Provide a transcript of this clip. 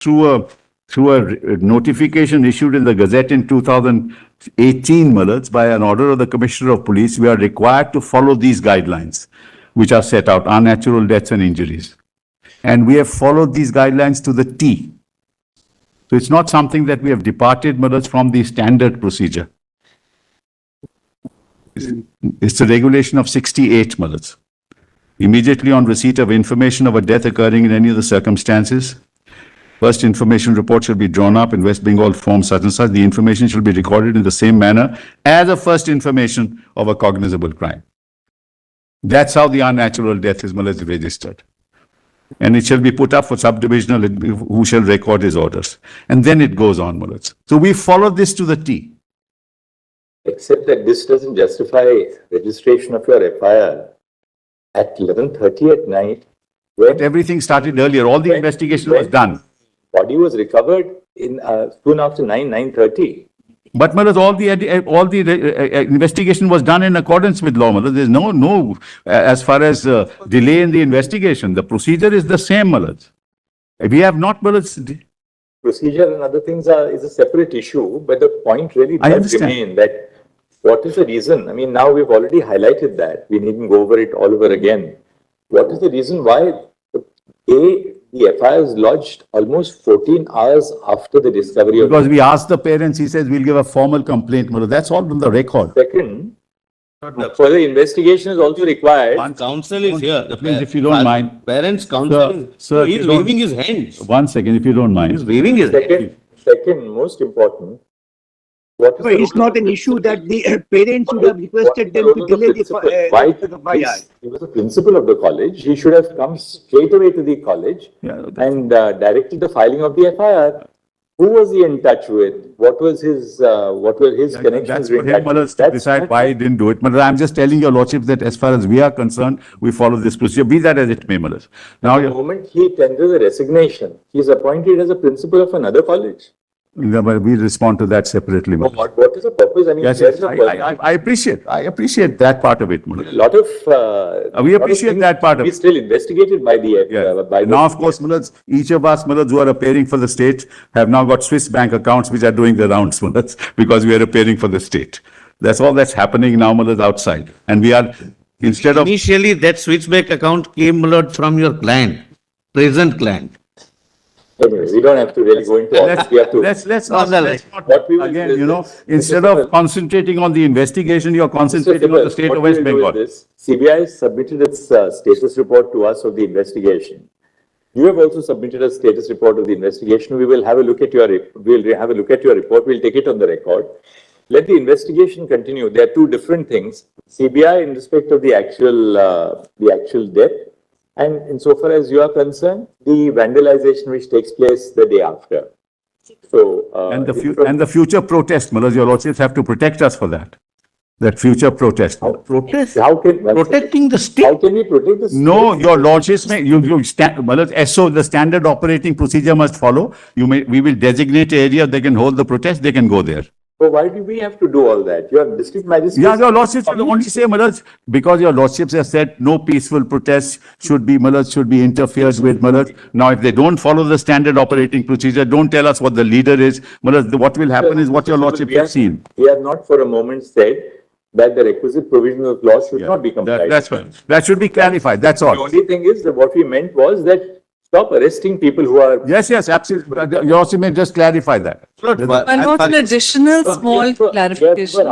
through a notification issued in the Gazette in 2018, Malads, by an order of the Commissioner of Police, we are required to follow these guidelines, which are set out, unnatural deaths and injuries. And we have followed these guidelines to the T. So it's not something that we have departed, Malads, from the standard procedure. It's the regulation of 68, Malads. Immediately on receipt of information of a death occurring in any of the circumstances, first information report shall be drawn up in West Bengal form such and such. The information shall be recorded in the same manner as a first information of a cognizable crime. That's how the unnatural death is registered. And it shall be put up for subdivisional who shall record his orders. And then it goes on, Malads. So we follow this to the T. Except that this doesn't justify registration of your FIR at 11:30 at night. When everything started earlier. All the investigation was done. Body was recovered in soon after 9:30. But Malads, all the investigation was done in accordance with law, Malads. There's no as far as delay in the investigation. The procedure is the same, Malads. We have not, Malads. Procedure and other things is a separate issue, but the point really does remain that what is the reason? I mean, now we've already highlighted that. We needn't go over it all over again. What is the reason why the FIR is lodged almost 14 hours after the discovery of... Because we asked the parents, he says, we'll give a formal complaint. That's all on the record. Second, further investigation is also required. One counsel is here. Please, if you don't mind. Parents counsel. Sir, he's waving his hands. 1 second, if you don't mind. He's waving his hands. Second, most important. It's not an issue that the parents would have requested them to delay the FIR. He was the principal of the college. He should have come straight away to the college and directed the filing of the FIR. Who was he in touch with? What were his connections? That's for him, Malads, to decide why he didn't do it. But I'm just telling your lordship that as far as we are concerned, we follow this procedure, be that as it may, Malads. Now, the moment he tenders a resignation, he is appointed as a principal of another college. We'll respond to that separately. What is the purpose? I mean, yes, I appreciate that part of it. A lot of we appreciate that part of it. We still investigated by the now, of course, Malads, each of us, Malads, who are appearing for the state have now got Swiss bank accounts which are doing the rounds, Malads, because we are appearing for the state. That's all that's happening now, Malads, outside. And we are, instead of... Initially, that Swiss bank account came, Malad, from your client, present client. Anyway, we don't have to really go into all this. We have to. Let's not, again, you know, instead of concentrating on the investigation, you're concentrating on the state of West Bengal. CBI submitted its status report to us of the investigation. You have also submitted a status report of the investigation. We will have a look at your report. We'll take it on the record. Let the investigation continue. There are two different things. CBI in respect of the actual death, and insofar as you are concerned, the vandalization which takes place the day after. So, and the future protest, Malads, your lordships have to protect us for that. That future protest. Protest? How can protecting the state? How can we protect the state? No, your lordships may Malads, SO, the standard operating procedure must follow. We will designate area they can hold the protest. They can go there. So why do we have to do all that? Your district magistrate. Yeah, your lordships will only say, Malads, because your lordships have said no peaceful protests should be interfered with, Malads. Now, if they don't follow the standard operating procedure, don't tell us what the leader is. Malads, what will happen is what your lordships have seen. We have not for a moment said that the requisite provision of law should not be complied. That's right. That should be clarified. That's all. The only thing is that what we meant was that stop arresting people who are... Yes, absolutely. Your lordship may just clarify that. One more additional small clarification.